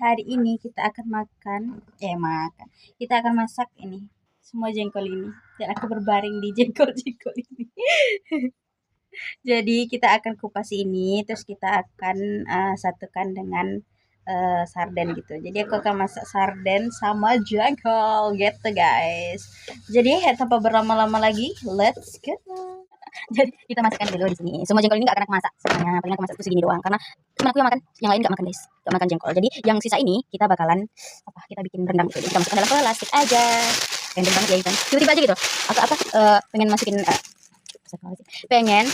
hari ini kita akan kita akan masak ini semua jengkol ini dan aku berbaring di jengkol-jengkol ini. Jadi kita akan kupas ini, terus kita akan satukan dengan sarden gitu. Jadi aku akan masak sarden sama jengkol gitu guys. Jadi tanpa berlama-lama lagi, let's go. Jadi kita masukkan dulu di sini. Semua jengkol ini gak akan aku masak semuanya. Paling aku masak itu segini doang karena cuma aku yang makan, yang lain gak makan guys. Gak makan jengkol. Jadi yang sisa ini kita bakalan kita bikin rendang gitu. Jadi kita masukkan dalam plastik aja. Random banget ya kan. Tiba-tiba aja gitu. Pengen masukin pengen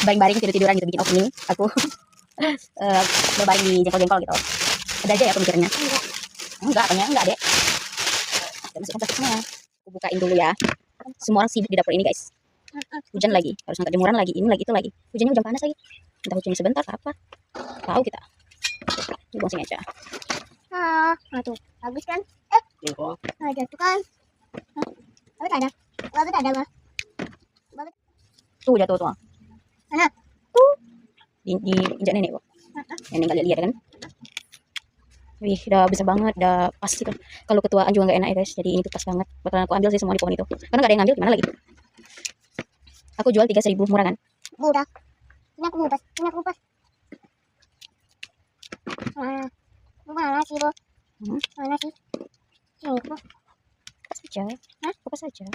baring-baring tidur-tiduran gitu bikin opening. Aku berbaring di jengkol-jengkol gitu. Ada aja ya pemikirannya. Enggak, tanya enggak deh. Kita masukkan plastiknya. Aku bukain dulu ya. Semua orang sibuk di dapur ini guys. Hujan lagi, harus angkat jemuran lagi, ini lagi itu lagi. Hujannya hujan panas lagi. Entah hujannya sebentar apa. Tahu kita. Ini buang sini aja. Tuh, bagus kan? Ada tuh kan? Bagus ada. Bagus ada mah. Tuh jatuh tuh. Mana? Tuh. Di injak nenek kok. Nenek nggak lihat kan? Wih, udah besar banget, udah pas gitu. Kalau ketuaan juga nggak enak ya guys. Jadi ini tuh pas banget. Bakalan aku ambil sih semua di pohon itu. Karena nggak ada yang ngambil, gimana lagi? Aku jual 3.000 murah kan? Murah. Ini aku ngupas. Mana sih, Bu? Mana sih? Sini, Bu. Kupas saja. Hah? Kupas saja.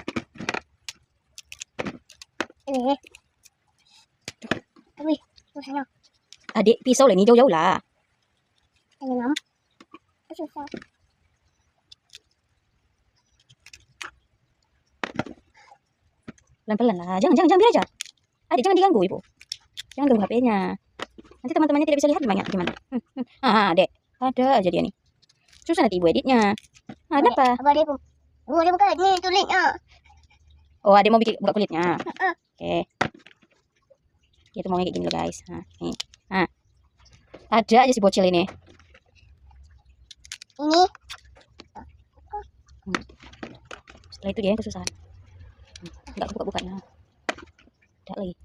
Wih, susahnya. Adik, pisau lah ini jauh-jauh lah. Ini mam. Susah. Pelan-pelan lah. Jangan biar aja. Adik, jangan diganggu ibu. Jangan ganggu HP-nya. Nanti teman-temannya tidak bisa lihat gimana. Dek. Ada aja dia nih. Susah nanti ibu editnya. Ada apa? Apa dia, Bu? Dia buka ini tulitnya. Oh, adik mau buka kulitnya. Oke. Itu mau kayak gini loh guys. Nih. Ada aja si bocil ini. Ini. Setelah itu dia yang kesusahan. Enggak buka-bukanya. Ada lagi.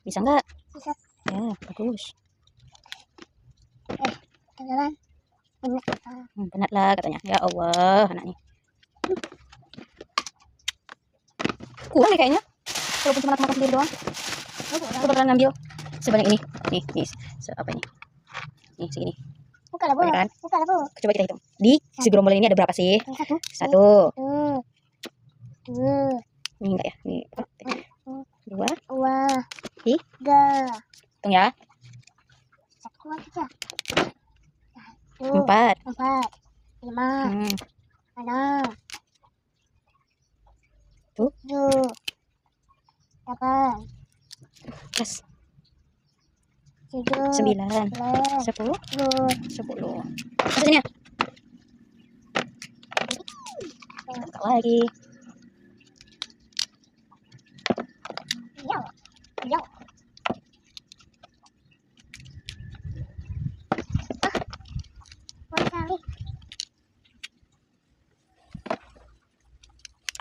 Bisa enggak? Bisa. Ya, bagus. Jalan. Penat lah katanya. Ya Allah, anaknya. Kurang nih kayaknya. Walaupun cuma aku makan sendiri doang. Aku bakalan ngambil sebanyak ini. Nih, apa ini? Nih, segini. Buka lah, Bu. Kan? Buka lah, Bu. Coba kita hitung. Di si gerombolan ini ada berapa sih? Satu. Satu. Ini enggak ya? Ini dua. Tiga. Hitung ya. Satu aja. Empat. 5. 6. Tuh. 7. 8. Plus. 9. 10. 10. Masuk sini ya. Buka lagi. Yo.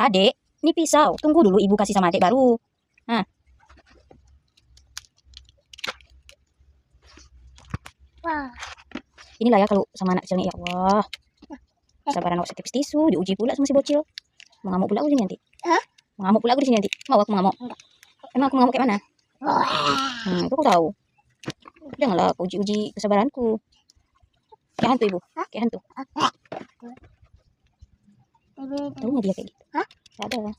Adek, ini pisau. Tunggu dulu ibu kasih sama adek baru. Wah. Inilah ya kalau sama anak kecilnya, ya Allah. Sabaran waktu tipis tisu, diuji pula sama si bocil. Mengamuk pula aku di sini nanti. Hah? Mengamuk pula aku di sini nanti. Mau aku mengamuk? Enggak. Emang aku mengamuk kayak mana? Wah. Itu aku tahu. Janganlah aku uji kesabaranku. Kayak hantu ibu. Kayak hantu. Taunya dia kayak gitu. Gak ada.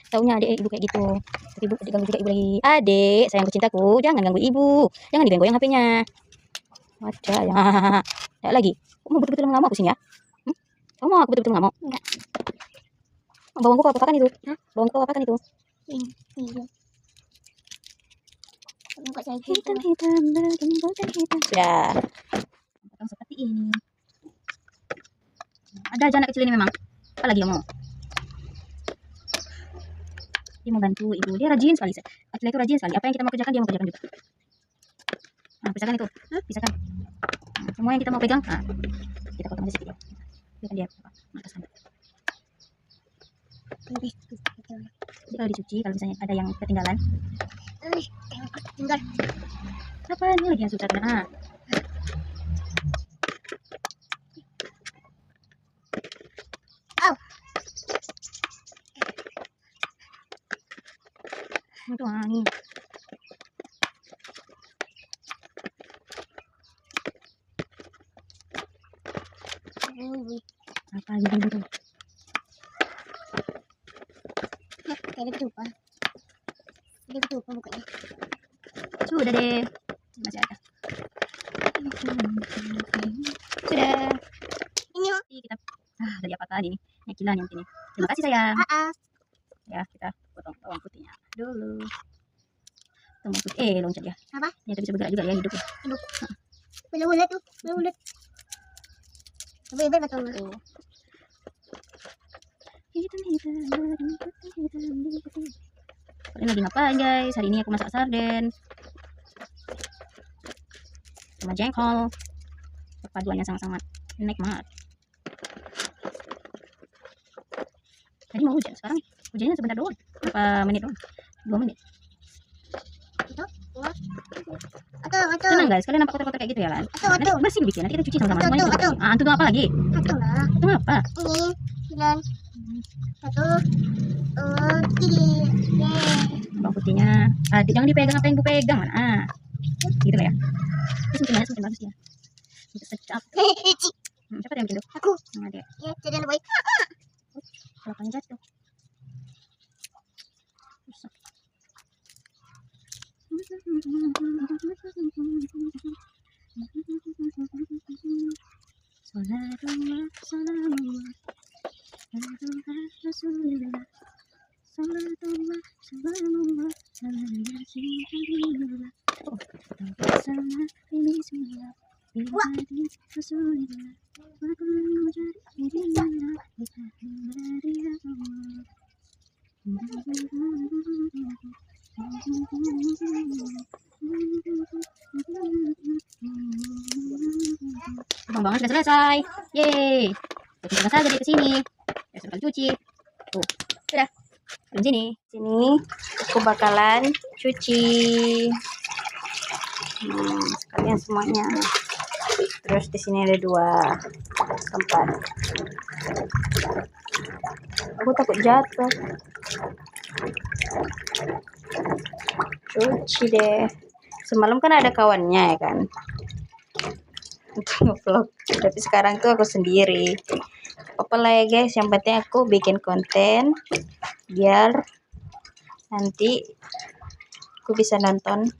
Taunya adik ibu kayak gitu. Tapi ibu diganggu juga ibu lagi. Adik, sayangku cintaku, jangan ganggu ibu. Jangan digoyang HP-nya. Wajah ya. Ada lagi. Kamu betul-betul mengamuk aku sini ya? Kamu mau aku betul-betul mengamuk? Enggak. Bawangku kau apa kan itu? Bawangku apa kan itu? Ini. Hitam, bergembotan hitam. Sudah. Potong seperti ini. Ada aja anak kecil ini memang. Apa lagi kamu? Dia mau bantu ibu. Dia rajin sekali. Akila itu rajin sekali. Apa yang kita mau kerjakan dia mau kerjakan juga. Pisahkan itu. Pisahkan. Semua yang kita mau pegang. Kita potong aja sedikit. Biarkan dia makan sana. Jadi kalau dicuci, kalau misalnya ada yang ketinggalan. Tinggal. Apa ini lagi yang susah? Itu nih. Apa gitu gitu. Kayaknya ketupat. Dia ketupat bukannya. Sudah deh. Masih ada. Sudah. Ini oh. Kita tadi apa tadi nih? Nyakilan yang ini. Terima kasih sayang. Ya, kita potong bawang putihnya dulu. Bawang putih, loncat ya. Apa? Ternyata bisa bergerak juga ya hidup ya. Bulat tuh, bulat. Bebek atau Tuh. Kalian lagi ngapain guys? Hari ini aku masak sarden sama jengkol. Perpaduannya sangat-sangat nikmat. Tadi mau hujan, sekarang hujannya sebentar doang. Berapa menit doang? 2 menit. atau Tenang guys, kalian nampak kotor-kotor kayak gitu ya kan? Nanti bersih bikin, nanti kita cuci sama-sama semuanya. Itu apa lagi? satu lah. Itu apa? Ini 9 1 2 3 Bawang putihnya. Jangan dipegang apa yang gue pegang mana? Gitu lah ya. Terus semakin bagus ya. Itu sedap. Siapa yang bikin tuh? aku. Nah, dia. Ya, jadi baik. Kelapanya jatuh. Rusak. Salatullah, salamullah, salatullah, rasulillah, salatullah, salamullah, salamullah, salamullah. Oh, sama ini semua. Ibadi rasulillah, aku menjadi dirinya, bukan dari Allah. Pembangunan sudah selesai. Yeay. Kita saja di sini. Ya, sudah cuci. Tuh, sudah. Di sini. Sini aku bakalan cuci. Sekalian semuanya. Terus di sini ada 2 tempat. Aku takut jatuh. Cuci deh. Semalam kan ada kawannya ya kan, untuk nge-vlog. Tapi sekarang tuh aku sendiri. Apa lah ya guys, yang penting aku bikin konten biar nanti aku bisa nonton.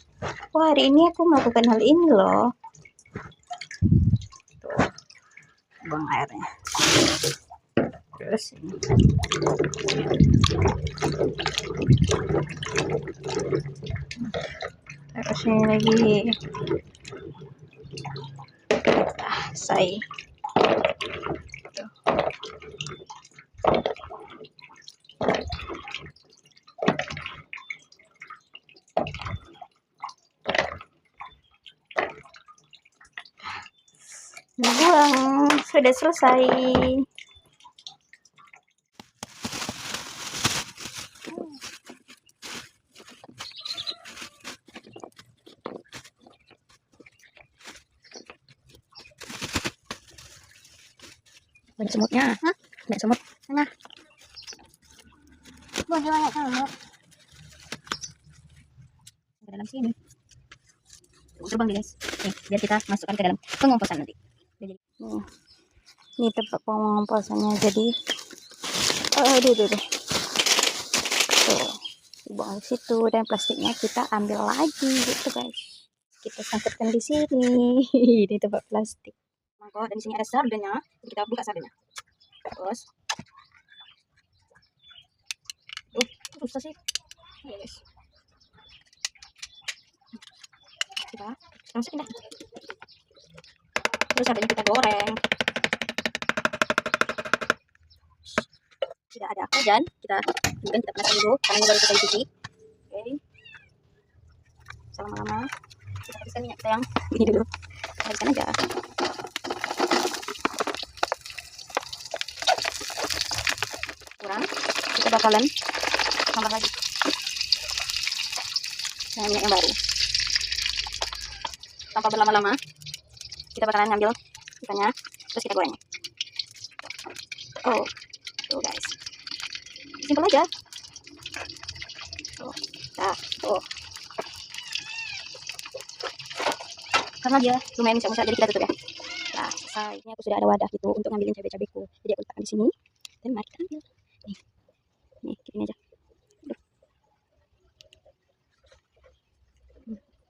Wah, hari ini aku melakukan hal ini loh. Tuh, buang airnya. Terus ini. Terus ini lagi. Say. Buang, sudah selesai. Banyak semutnya. Hah? Banyak semut. Mana? Buat jualan kamu. Ke dalam sini. Terbang guys. Nih, biar kita masukkan ke dalam pengomposan nanti. Jadi, ini tempat pengomposannya. Jadi, tuh. Tuh, dibuang ke situ dan plastiknya kita ambil lagi gitu guys. Kita sangkutkan di sini. Di tempat plastik. Mangkok, dan di sini ada sardennya. Kita buka sardennya. Terus, susah sih. Ya guys. Kita masukin dah. Terus sardennya kita goreng. Sudah ada wajan, kita panaskan dulu karena ini baru kita cuci. Oke. Selama-lama kita habiskan minyak kita yang ini dulu. Habiskan aja. Kurang, kita bakalan tambah lagi dengan minyak yang baru. Tanpa berlama-lama, kita bakalan ngambil ikannya, terus kita goreng. Oh, tuh guys, simpel aja. Tuh, Nah, tuh. Karena dia lumayan muncul, jadi kita tutup ya. Nah, selesai. Ini aku sudah ada wadah gitu untuk ngambilin cabai-cabeku. Jadi aku letakkan di sini. Dan mari kita ambil. Nih, gini aja.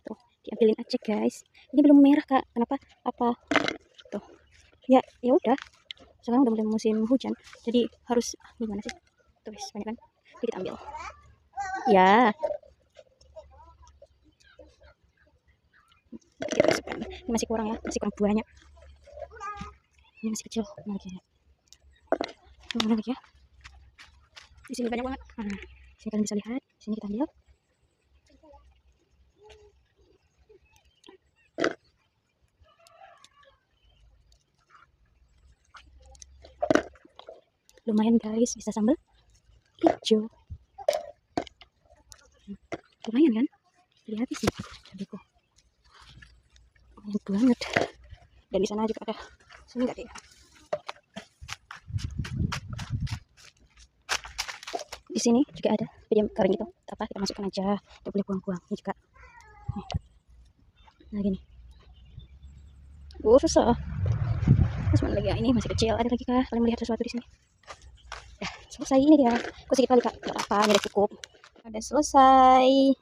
Tuh, diambilin aja guys. Ini belum merah kak. Kenapa? Apa? Tuh. Ya, ya udah. Sekarang udah mulai musim hujan. Jadi harus gimana sih? Tuh, banyak kan? Jadi kita ambil. Ya. Kita masukkan. Ini masih kurang ya, masih kurang banyak. Ini masih kecil. Mana lagi ya? Mana lagi ya? Di sini banyak banget. Nah, sini kalian bisa lihat. Sini kita ambil. Lumayan guys, bisa sambal hijau. Lumayan kan? Lihat sih cabeku. Lumayan banget. Dan di sana juga ada. Sini enggak ada. Di sini juga ada video kering gitu. Apa kita masukkan aja. Tidak boleh buang-buang. Ini juga. Nah gini. Susah. Terus mana lagi ya? Ini masih kecil. Ada lagi kah? Kalian melihat sesuatu di sini? Dah, selesai ini dia. Aku sedikit kali kak. Tidak apa, ini udah cukup. Udah selesai.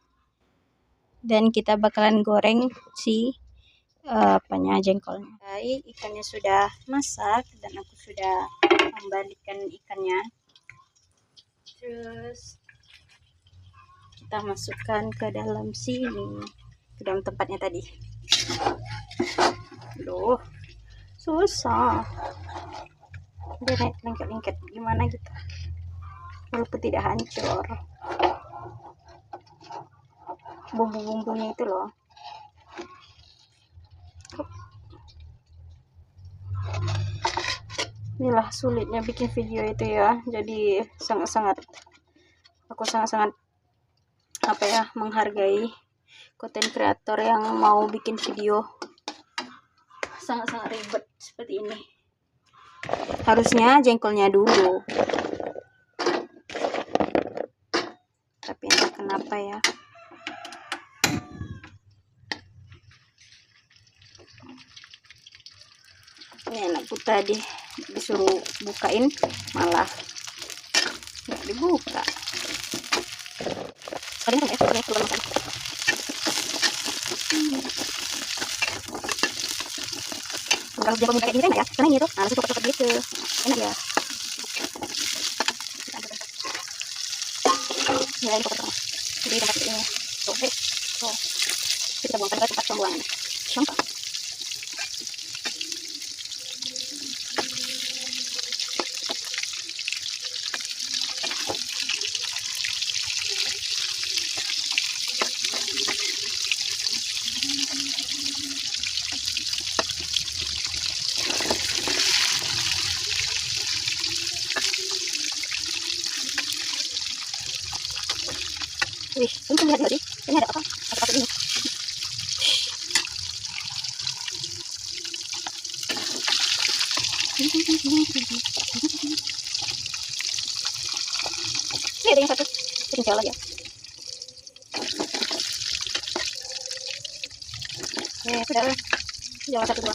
Dan kita bakalan goreng si apanya jengkolnya. Baik, ikannya sudah masak dan aku sudah membalikkan ikannya. Terus kita masukkan ke dalam sini, ke dalam tempatnya tadi. Loh, susah. Dia naik lengket-lengket gimana gitu. Walaupun tidak hancur. Bumbu-bumbunya itu loh. Inilah sulitnya bikin video itu ya. Jadi aku sangat-sangat apa ya, menghargai konten kreator yang mau bikin video sangat-sangat ribet seperti ini. Harusnya jengkolnya dulu. Tapi entah kenapa ya. Ini anakku tadi disuruh bukain malah nggak dibuka. Kalian ya, keluar makan. Kalau dia minta kayak gini enak ya, karena ini tuh, nah langsung copot-copot gitu, enak ya. Ya ini copot semua. Jadi tempat ini, tuh, tuh, kita buangkan ke tempat pembuangan. Sampah. Wih, ini lihat nggak sih? Ini ada apa? Apa ini? Ini ada yang satu, tinggal lagi ya. Sudah, jangan satu dua.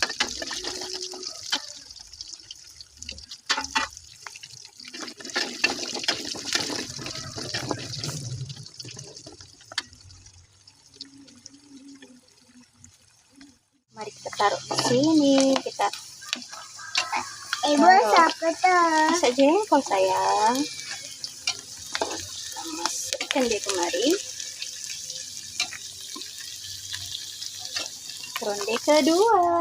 Mari kita taruh di sini. Kita Ibu siapa tuh? masak jengkol sayang. Kita masukkan dia kemari. Ronde kedua.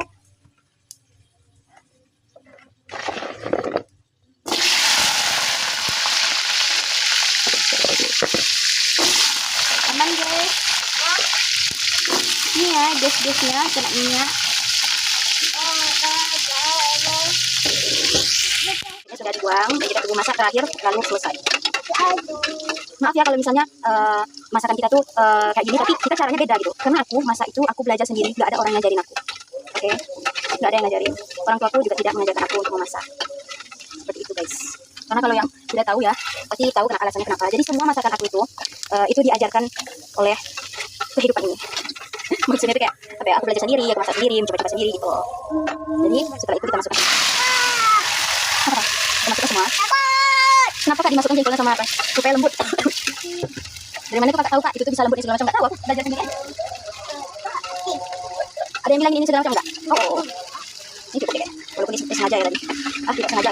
Aman guys. Ini ya gas-gasnya kena minyak. Ini sudah dibuang, dan kita tunggu masak terakhir lalu selesai. Maaf ya kalau misalnya masakan kita tuh kayak gini, tapi kita caranya beda gitu. Karena aku masak itu aku belajar sendiri, nggak ada orang ngajarin aku. Oke, nggak ada yang ngajarin. Orang tua aku juga tidak mengajarkan aku untuk memasak. Seperti itu guys. Karena kalau yang sudah tahu ya, pasti tahu alasannya kenapa. Jadi semua masakan aku itu itu diajarkan oleh kehidupan ini. Maksudnya itu kayak apa ya, aku belajar sendiri, aku masak sendiri, mencoba-coba sendiri gitu. Jadi setelah itu kita masukkan apa? Kita masukkan semua. Kenapa kak dimasukkan jengkolnya sama apa? Supaya lembut. Dari mana tuh kakak tahu kak? Itu tuh bisa lembut segala macam. Nggak tahu, aku belajar sendiri. Ada yang bilang ini segala macam nggak? Oh. Ini cukup deh. Walaupun ini sengaja ya tadi. Tidak sengaja.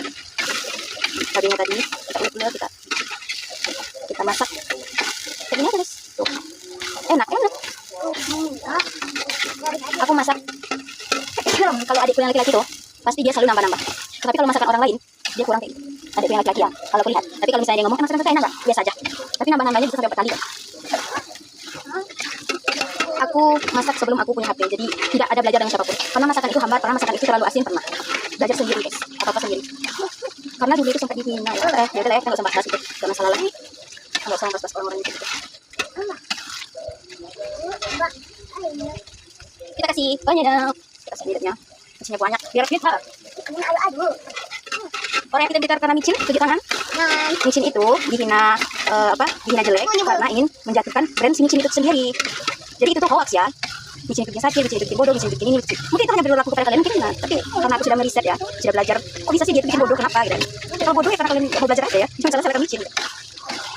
Tadinya tadi kita kita masak. Kayak gini terus. Tuh. Enak. Aku masak. Kalau adikku yang laki-laki tuh pasti dia selalu nambah-nambah. Tapi kalau masakan orang lain dia kurang kayak gitu. Adikku yang laki-laki ya, kalau aku lihat. Tapi kalau misalnya dia ngomong, masakan enak nggak? Biasa aja. Tapi nambah-nambahnya bisa sampai 4 kali kan? Aku masak sebelum aku punya HP, jadi tidak ada belajar dengan siapapun. Pernah masakan itu hambar, pernah masakan itu terlalu asin, pernah. Belajar sendiri guys, apa-apa sendiri. Karena dulu itu sempat dihina ya. Ya udah lah, nggak usah bahas itu. Gak masalah lagi. Nggak usah bahas orang-orang itu. Kita kasih banyak. Kita kasih minyaknya. Kasihnya banyak, biar kita. Orang yang pintar karena micin, cuci tangan. Micin itu dihina dihina jelek karena ingin menjatuhkan brand si micin itu sendiri. Jadi itu tuh hoax ya. Micin itu bikin sakit, micin itu bikin bodoh, micin itu bikin ini. Mungkin itu hanya berlaku kepada kalian, mungkin enggak. Tapi karena aku sudah meriset ya, sudah belajar. Kok bisa sih dia bikin bodoh, kenapa gitu. Kalau bodoh ya karena kalian mau belajar aja ya. Cuma salah micin.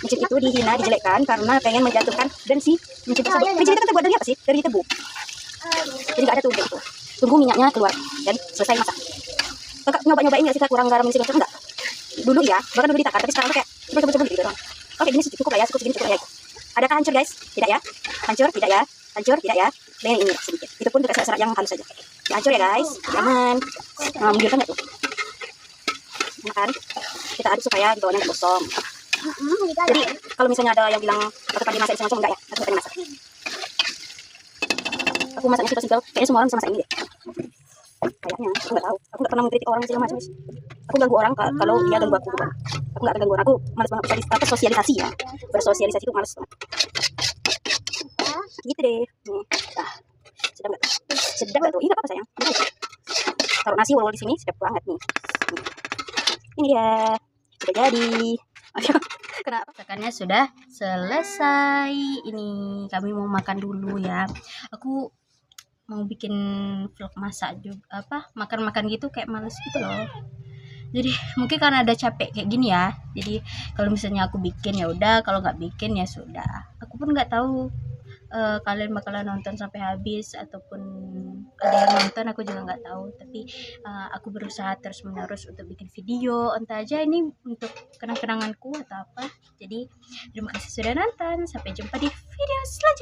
Micin itu dihina, dijelekkan karena pengen menjatuhkan brand si micin tersebut. Micin itu kan terbuat dari apa sih? Dari tebu. Jadi nggak ada tuh gitu. Tunggu minyaknya keluar dan selesai masak. Kakak nyobain nggak sih kak kurang garam micin itu enggak? Dulu ya, bahkan dulu ditakar, tapi sekarang tuh kayak coba-coba gitu doang. Oke, gini cukup lah ya, cukup segini cukup ya. Adakah hancur guys? Tidak ya? Hancur? Tidak ya? Hancur? Tidak ya? Dan ini sedikit. Itu pun dikasih serat yang halus saja. Ya, hancur ya guys. Jangan. Nah, menggiurkan nggak tuh? Makan. Kita aduk supaya di bawahnya gosong. Jadi kalau misalnya ada yang bilang aku tadi masak macam enggak ya? Aku tadi masak. Aku masaknya simpel-simpel. Kayaknya semua orang bisa masak ini deh. Kayaknya aku nggak tahu. Aku nggak pernah mengkritik orang segala macam. Aku ganggu orang kalau dia ganggu aku bukan. Aku nggak ganggu orang. Aku malas banget sosialisasi ya. Bersosialisasi itu malas banget. Gitu deh. Nih. Nah, sedap nggak? Sedap nggak tuh? Ini nggak apa sayang. Taruh nasi wol di sini sedap banget nih. Ini dia sudah jadi. Kenapa? Masakannya sudah selesai. Ini kami mau makan dulu ya. Aku mau bikin vlog masak juga makan-makan gitu kayak males gitu loh. Jadi mungkin karena ada capek kayak gini ya. Jadi kalau misalnya aku bikin ya udah, kalau nggak bikin ya sudah. Aku pun nggak tahu kalian bakalan nonton sampai habis ataupun ada yang nonton, aku juga nggak tahu. Tapi aku berusaha terus menerus untuk bikin video, entah aja ini untuk kenang-kenanganku atau apa. Jadi terima kasih sudah nonton, sampai jumpa di video selanjutnya.